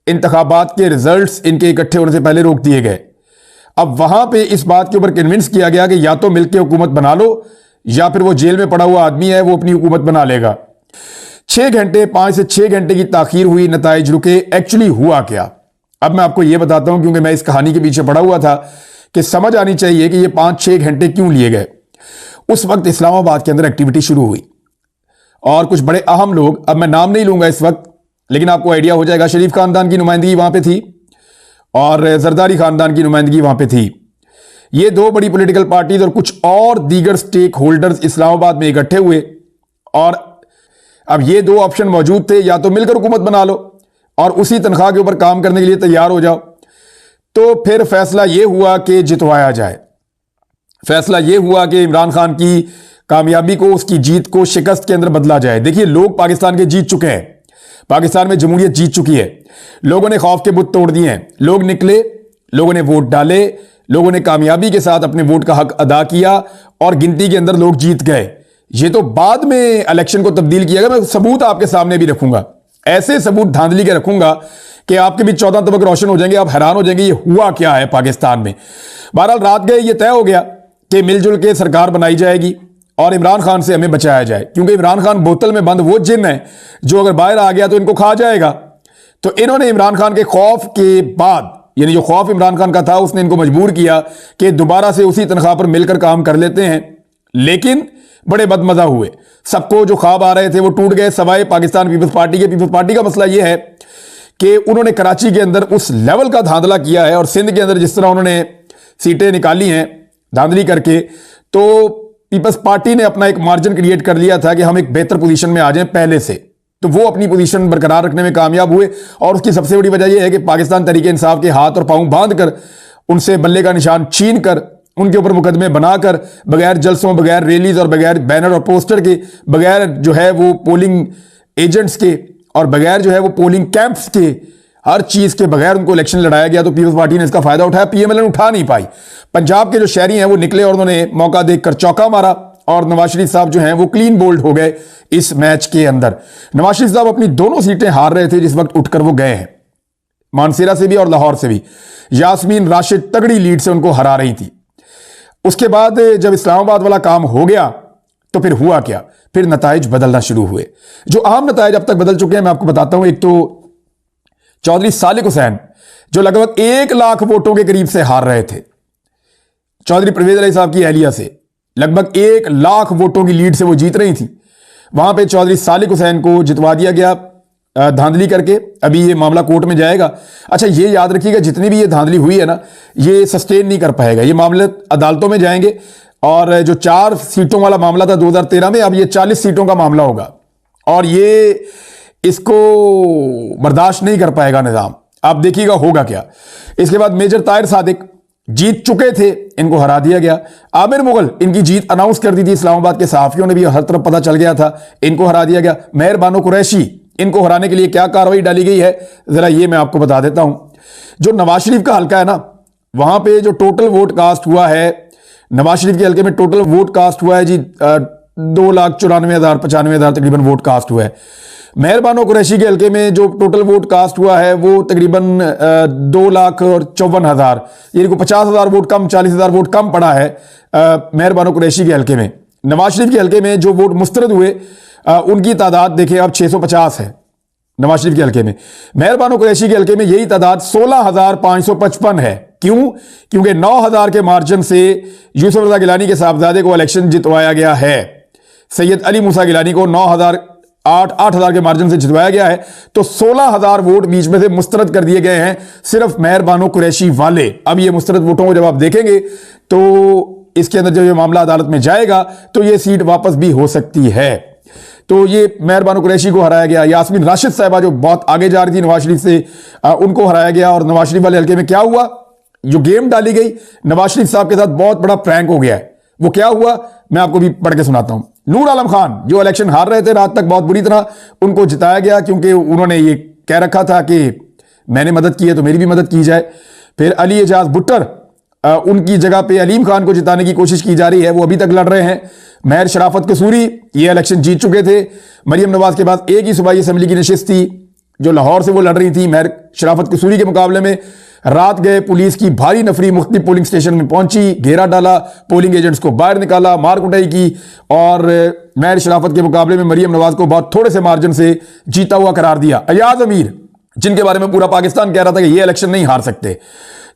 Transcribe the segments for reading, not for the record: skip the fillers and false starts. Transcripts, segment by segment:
इंतखाबात के रिजल्ट्स इनके इकट्ठे होने से पहले रोक दिए गए। अब वहां पे इस बात के ऊपर कन्विंस किया गया कि या तो मिलकर हुकूमत बना लो या फिर वो जेल में पड़ा हुआ आदमी है वो अपनी हुकूमत बना लेगा। 6 घंटे 5 से 6 घंटे की ताखीर हुई, नताइज रुके। एक्चुअली हुआ क्या, अब मैं आपको यह बताता हूं, क्योंकि मैं इस कहानी के पीछे पड़ा हुआ था कि समझ आनी चाहिए कि ये 5-6 घंटे क्यों लिए गए। उस वक्त इस्लामाबाद के अंदर एक्टिविटी शुरू हुई और कुछ बड़े अहम लोग, अब मैं नाम नहीं लूंगा इस वक्त, लेकिन आपको आइडिया हो जाएगा, शरीफ खानदान की नुमाइंदगी वहां पे थी और जरदारी खानदान की नुमाइंदगी वहां पे थी। ये 2 बड़ी पॉलिटिकल पार्टीज और कुछ और दीगर स्टेक होल्डर्स इस्लामाबाद में इकट्ठे हुए और अब ये 2 ऑप्शन मौजूद थे, या तो मिलकर हुकूमत बना लो और उसी तनख्वाह के ऊपर काम करने के लिए तैयार हो जाओ। तो फिर फैसला यह हुआ कि जितवाया जाए। फैसला यह हुआ कि इमरान खान की कामयाबी को, उसकी जीत को शिकस्त के अंदर बदला जाए। देखिए, लोग पाकिस्तान के जीत चुके हैं, पाकिस्तान में जमहूरियत जीत चुकी है, लोगों ने खौफ के बुत तोड़ दिए हैं, लोग निकले, लोगों ने वोट डाले, लोगों ने कामयाबी के साथ अपने वोट का हक अदा किया और गिनती के अंदर लोग जीत गए। ये तो बाद में इलेक्शन को तब्दील किया गया। मैं सबूत आपके सामने भी रखूंगा, ऐसे सबूत धांधली के रखूंगा कि आपके भी 14 तबक रोशन हो जाएंगे, आप हैरान हो जाएंगे ये हुआ क्या है पाकिस्तान में। बहरहाल रात गए, ये तय हो गया कि मिलजुल के सरकार बनाई जाएगी और इमरान खान से हमें बचाया जाए, क्योंकि इमरान खान बोतल में बंद वो जिन है जो अगर बाहर आ गया तो इनको खा जाएगा। तो इन्होंने इमरान खान के खौफ के बाद, यानी जो खौफ इमरान खान का था, उसने इनको मजबूर किया कि दोबारा से उसी तनख्वाह पर मिलकर काम कर लेते हैं। लेकिन बड़े बदमजा हुए, सबको जो ख्वाब आ रहे थे वो टूट गए, सवाए पाकिस्तान पीपल्स पार्टी के। पीपल्स पार्टी का मसला यह है कि उन्होंने कराची के अंदर उस लेवल का धांधला किया है और सिंध के अंदर जिस तरह उन्होंने सीटें निकाली हैं धांधली करके, तो पीपल्स पार्टी ने अपना एक मार्जिन क्रिएट कर लिया था कि हम एक बेहतर पोजीशन में आ जाएं पहले से। तो वो अपनी पोजीशन बरकरार रखने में कामयाब हुए और उसकी सबसे बड़ी वजह यह है कि पाकिस्तान तहरीक इंसाफ के हाथ और पांव बांध कर, उनसे बल्ले का निशान छीन कर, उनके ऊपर मुकदमे बनाकर, बगैर जलसों, बगैर रैलीज और बगैर बैनर और पोस्टर के, बगैर जो है वो पोलिंग एजेंट्स के और बगैर जो है वो पोलिंग कैंप्स के, हर चीज के बगैर उनको इलेक्शन लड़ाया गया। तो पीपल्स पार्टी ने इसका फायदा उठाया, पीएमएल उठा नहीं पाई। पंजाब के जो शहरी हैं वो निकले और उन्होंने मौका देखकर चौका मारा और नवाज शरीफ साहब जो हैं वो क्लीन बोल्ड हो गए इस मैच के अंदर। नवाज शरीफ साहब अपनी दोनों सीटें हार रहे थे जिस वक्त उठकर वो गए हैं, मानसेरा से भी और लाहौर से भी। यास्मीन राशिद तगड़ी लीड से उनको हरा रही थी। उसके बाद जब इस्लामाबाद वाला काम हो गया तो फिर हुआ क्या, फिर नताइज बदलना शुरू हुए। जो अहम नताइज अब तक बदल चुके हैं मैं आपको बताता हूं। एक तो चौधरी सालिक हुसैन जो लगभग 1 लाख वोटों के करीब से हार रहे थे, चौधरी परवेज अली साहब की एहलिया से लगभग 1 लाख वोटों की लीड से वो जीत रही थी, वहां पे चौधरी सालिक हुसैन को जितवा दिया गया धांधली करके। अभी ये मामला कोर्ट में जाएगा। अच्छा, ये याद रखिएगा, जितनी भी ये धांधली हुई है ना, ये सस्टेन नहीं कर पाएगा, ये मामले अदालतों में जाएंगे और जो 4 सीटों वाला मामला था 2013 में, अब ये 40 सीटों का मामला होगा और ये इसको बर्दाश्त नहीं कर पाएगा निजाम। आप देखिएगा होगा क्या। इसके बाद मेजर ताहिर सादिक जीत चुके थे, इनको हरा दिया गया। आमिर मुगल, इनकी जीत अनाउंस कर दी थी इस्लामाबाद के सहाफियों ने भी, हर तरफ पता चल गया था, इनको हरा दिया गया। मेहर बानो कुरैशी, इनको हराने के लिए क्या कार्रवाई डाली गई है जरा ये मैं आपको बता देता हूं। जो नवाज शरीफ का हल्का है ना, वहां पे जो टोटल वोट कास्ट हुआ है, नवाज शरीफ के हल्के में टोटल वोट कास्ट हुआ है जी 2,94,000 तकरीबन वोट कास्ट हुआ है। मेहर बानो कुरैशी के हल्के में जो टोटल वोट कास्ट हुआ है वो तकरीबन 2,54,000, यानी को 50,000 वोट कम, 40,000 वोट कम पड़ा है मेहर बानो कुरैशी के हल्के में। नवाज शरीफ के हल्के में जो वोट मुस्तरद हुए उनकी तादाद देखें अब 650 है नवाज शरीफ के हल्के में। मेहर बानो कुरैशी के हल्के में यही तादाद 16,555 है। क्यों? क्योंकि 9,000 के मार्जिन से यूसुफ रजा गिलानी के साहबजादे को इलेक्शन जितवाया गया है। सैयद अली मूसा गिलानी को 8,000 के मार्जिन से जितवाया गया है। तो 16,000 वोट बीच में से मुस्तरद कर दिए गए हैं सिर्फ मेहर बानो कुरैशी वाले। अब ये मुस्तरद वोटों को जब आप देखेंगे तो इसके अंदर जब ये मामला अदालत में जाएगा तो ये सीट वापस भी हो सकती है। तो ये मेहर बानो कुरैशी को हराया गया। यास्मीन राशिद साहिबा जो बहुत आगे जा रही थी नवाज शरीफ से, उनको हराया गया। और नवाज शरीफ वाले हल्के में क्या हुआ, जो गेम डाली गई नवाज शरीफ साहब के साथ बहुत बड़ा प्रैंक हो गया है। वो क्या हुआ मैं आपको भी पढ़ के सुनाता हूं। नूर आलम खान जो इलेक्शन हार रहे थे रात तक बहुत बुरी तरह, उनको जिताया गया क्योंकि उन्होंने ये कह रखा था कि मैंने मदद की है तो मेरी भी मदद की जाए। फिर अली एजाज भुट्टर, उनकी जगह पे अलीम खान को जिताने की कोशिश की जा रही है, वो अभी तक लड़ रहे हैं। महर शराफत कसूरी ये इलेक्शन जीत चुके थे। मरियम नवाज के बाद एक ही सूबाई असेंबली की नशिस्त थी, जो लाहौर से वो लड़ रही थी महर शराफत कसूरी के मुकाबले में। रात गए, पुलिस की भारी नफरी मुख्तलिफ पोलिंग स्टेशन में पहुंची, घेरा डाला, पोलिंग एजेंट्स को बाहर निकाला, मार कुटाई की और महर शराफत के मुकाबले में मरियम नवाज को बहुत थोड़े से मार्जिन से जीता हुआ करार दिया। अयाज अमीर, जिनके बारे में पूरा पाकिस्तान कह रहा था कि ये इलेक्शन नहीं हार सकते,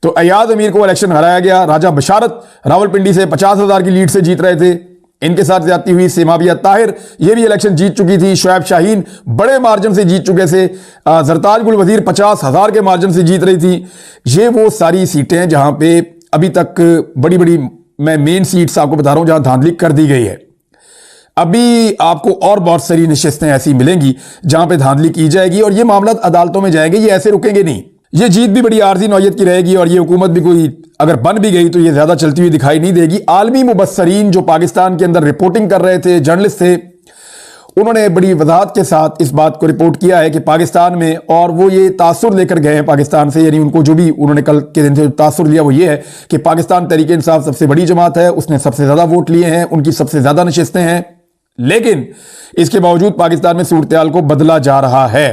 तो अयाज अमीर को इलेक्शन हराया गया। राजा बशारत रावलपिंडी से 50,000 की लीड से जीत रहे थे, इनके साथ ज्यादती हुई। सेमाबिया ताहिर ये भी इलेक्शन जीत चुकी थी। शुएब शाहीन बड़े मार्जिन से जीत चुके थे। जरताज गुल वजीर 50,000 के मार्जिन से जीत रही थी। ये वो सारी सीटें जहां पे अभी तक बड़ी बड़ी, मैं मेन सीट्स आपको बता रहा हूं, जहां धांधली कर दी गई है। अभी आपको और बहुत सारी नशिस्तें ऐसी मिलेंगी जहां पे धांधली की जाएगी और ये मामला अदालतों में जाएंगे, ये ऐसे रुकेंगे नहीं। ये जीत भी बड़ी आर्जी नौयत की रहेगी और ये हुकूमत भी कोई अगर बन भी गई तो ये ज्यादा चलती हुई दिखाई नहीं देगी। आलमी मुबस्सरीन जो पाकिस्तान के अंदर रिपोर्टिंग कर रहे थे, जर्नलिस्ट थे, उन्होंने बड़ी वजाहत के साथ इस बात को रिपोर्ट किया है कि पाकिस्तान में, और वो ये तासुर लेकर गए हैं पाकिस्तान से, यानी उनको जो भी उन्होंने कल के दिन से तासुर लिया वो ये है कि पाकिस्तान तहरीक इंसाफ सबसे बड़ी जमात है, उसने सबसे ज्यादा वोट लिए हैं, उनकी सबसे ज्यादा नशिस्तें हैं, लेकिन इसके बावजूद पाकिस्तान में सूरत हाल को बदला जा रहा है।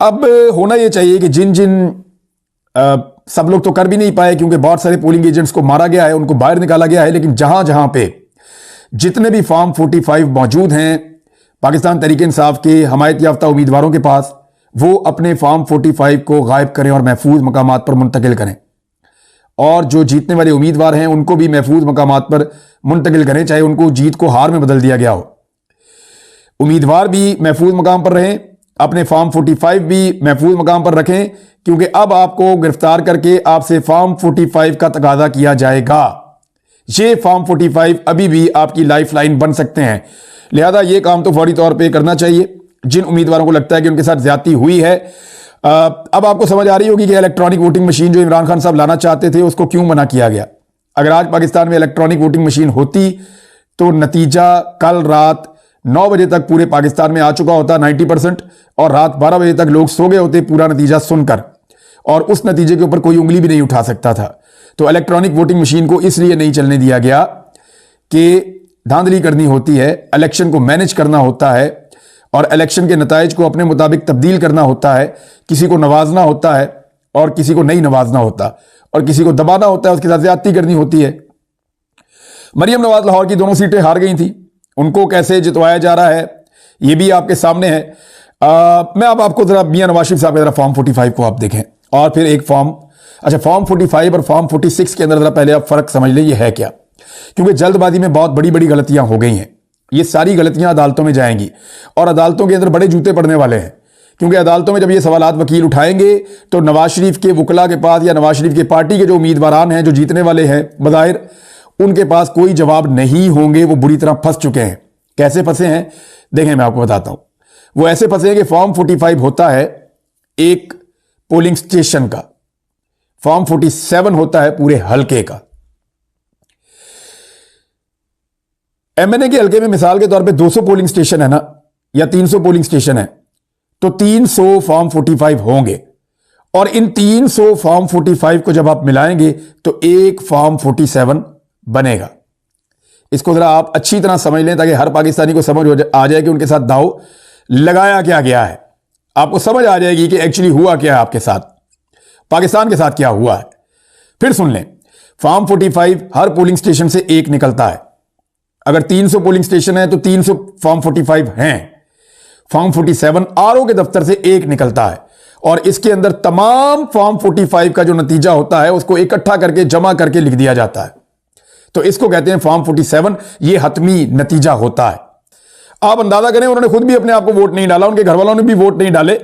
अब होना यह चाहिए कि जिन जिन सब लोग तो कर भी नहीं पाए क्योंकि बहुत सारे पोलिंग एजेंट्स को मारा गया है, उनको बाहर निकाला गया है, लेकिन जहां जहां पे जितने भी फॉर्म 45 मौजूद हैं पाकिस्तान तहरीक इंसाफ के हमायत याफ्ता उम्मीदवारों के पास, वो अपने फॉर्म 45 को गायब करें और महफूज मकामात पर मुंतकिल करें। और जो जीतने वाले उम्मीदवार हैं उनको भी महफूज मकामात पर मुंतकिल करें, चाहे उनको जीत को हार में बदल दिया गया हो। उम्मीदवार भी महफूज मकाम पर रहें, अपने फॉर्म 45 भी महफूज मकाम पर रखें, क्योंकि अब आपको गिरफ्तार करके आपसे फॉर्म 45 का तकाजा किया जाएगा। ये फॉर्म 45 अभी भी आपकी लाइफ लाइन बन सकते हैं, लिहाजा ये काम तो फौरी तौर पे करना चाहिए। जिन उम्मीदवारों को लगता है कि उनके साथ ज्यादती हुई है, अब आपको समझ आ रही होगी कि इलेक्ट्रॉनिक वोटिंग मशीन जो इमरान खान साहब लाना चाहते थे उसको क्यों मना किया गया। अगर आज पाकिस्तान में इलेक्ट्रॉनिक वोटिंग मशीन होती तो नतीजा कल रात 9 बजे तक पूरे पाकिस्तान में आ चुका होता 90%, और रात 12 बजे तक लोग सो गए होते पूरा नतीजा सुनकर, और उस नतीजे के ऊपर कोई उंगली भी नहीं उठा सकता था। तो इलेक्ट्रॉनिक वोटिंग मशीन को इसलिए नहीं चलने दिया गया कि धांधली करनी होती है, इलेक्शन को मैनेज करना होता है और इलेक्शन के नताइज को अपने मुताबिक तब्दील करना होता है। किसी को नवाजना होता है और किसी को नहीं नवाजना होता, और किसी को दबाना होता है, उसके साथ ज्यादती करनी होती है। मरियम नवाज लाहौर की दोनों सीटें हार गई थी, उनको कैसे जितवाया जा रहा है ये भी आपके सामने है। मैं अब आपको जरा मियां नवाज शरीफ साहब के जरा फॉर्म 45 को आप देखें और फिर एक फॉर्म, अच्छा फॉर्म 45 और फॉर्म 46 के अंदर जरा पहले आप फर्क समझ लें ये है क्या, क्योंकि जल्दबाजी में बहुत बड़ी बड़ी गलतियां हो गई हैं। ये सारी गलतियां अदालतों में जाएंगी और अदालतों के अंदर बड़े जूते पड़ने वाले हैं, क्योंकि अदालतों में जब ये सवालात वकील उठाएंगे तो नवाज शरीफ के वकला के पास या नवाज शरीफ की पार्टी के जो उम्मीदवारान हैं जो जीतने वाले हैं बज़ाहिर, उनके पास कोई जवाब नहीं होंगे। वो बुरी तरह फंस चुके हैं। कैसे फंसे हैं देखें, मैं आपको बताता हूं। वो ऐसे फंसे हैं कि फॉर्म 45 होता है एक पोलिंग स्टेशन का, फॉर्म 47 होता है पूरे हलके का। एमएनए के हलके में मिसाल के तौर पे 200 पोलिंग स्टेशन है ना, या 300 पोलिंग स्टेशन है, तो 300 फॉर्म 45 होंगे, और इन 300 फॉर्म 45 को जब आप मिलाएंगे तो एक फॉर्म 47 बनेगा। इसको जरा आप अच्छी तरह समझ लें ताकि हर पाकिस्तानी को समझ आ जाए कि उनके साथ दाव लगाया क्या गया है। आपको समझ आ जाएगी कि एक्चुअली हुआ क्या है, आपके साथ पाकिस्तान के साथ क्या हुआ है। फिर सुन लें, फॉर्म 45 हर पोलिंग स्टेशन से एक निकलता है। अगर 300 पोलिंग स्टेशन है तो 300 फॉर्म 45 हैं। फॉर्म 47 आरओ के दफ्तर से एक निकलता है, और इसके अंदर तमाम फॉर्म 45 का जो नतीजा होता है उसको इकट्ठा करके जमा करके लिख दिया जाता है। तो इसको कहते हैं फॉर्म 47। ये हतमी नतीजा होता है। आप अंदाजा करें, उन्होंने खुद भी अपने आप को वोट नहीं डाला, उनके घर वालों ने भी वोट नहीं डाले।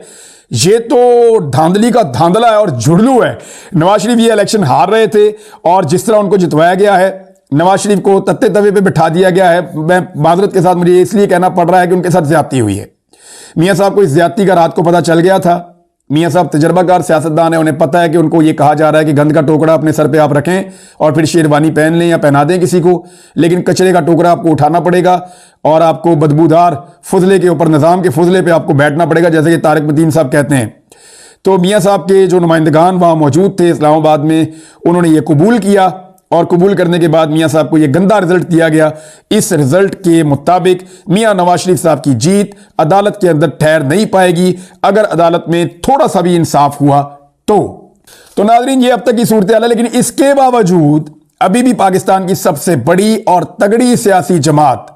ये तो धांधली का धांधला है और झुड़लू है। नवाज शरीफ ये इलेक्शन हार रहे थे और जिस तरह उनको जितवाया गया है, नवाज शरीफ को तत्ते तवे पे बिठा दिया गया है। मैं माजरत के साथ मुझे इसलिए कहना पड़ रहा है कि उनके साथ ज्यादती हुई है। मियां साहब को इस ज्यादती का रात को पता चल गया था। मियां साहब तजर्बाकार सियासतदान है, उन्हें पता है कि उनको ये कहा जा रहा है कि गंद का टोकरा अपने सर पे आप रखें और फिर शेरवानी पहन लें या पहना दें किसी को, लेकिन कचरे का टोकरा आपको उठाना पड़ेगा और आपको बदबूदार फुजले के ऊपर, निजाम के फुजले पे आपको बैठना पड़ेगा, जैसे कि तारिक मतीन साहब कहते हैं। तो मियां साहब के जो नुमाइंदगान वहां मौजूद थे इस्लामाबाद में, उन्होंने ये कबूल किया और कबूल करने के बाद मियां साहब को यह गंदा रिजल्ट दिया गया। इस रिजल्ट के मुताबिक मियां नवाज शरीफ साहब की जीत अदालत के अंदर ठहर नहीं पाएगी अगर अदालत में थोड़ा सा भी इंसाफ हुआ तो नाज़रीन, ये अब तक की सूरत हाल है। लेकिन इसके बावजूद अभी भी पाकिस्तान की सबसे बड़ी और तगड़ी सियासी जमात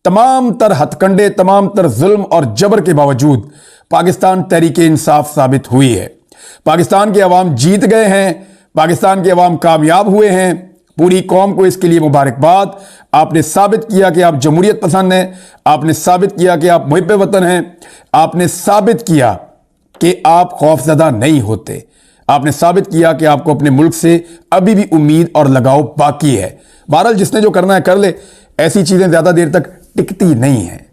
तमाम तर हथकंडे, तमाम तर जुल्म और जबर के बावजूद पाकिस्तान तहरीक इंसाफ साबित हुई है। पाकिस्तान के अवाम जीत गए हैं, पाकिस्तान के अवाम कामयाब हुए हैं। पूरी कौम को इसके लिए मुबारकबाद। आपने साबित किया कि आप जमहूरियत पसंद हैं, आपने साबित किया कि आप मुहिब वतन हैं, आपने साबित किया कि आप खौफजदा नहीं होते, आपने साबित किया कि आपको अपने मुल्क से अभी भी उम्मीद और लगाव बाकी है। बहरहाल जिसने जो करना है कर ले, ऐसी चीजें ज्यादा देर तक टिकती नहीं हैं।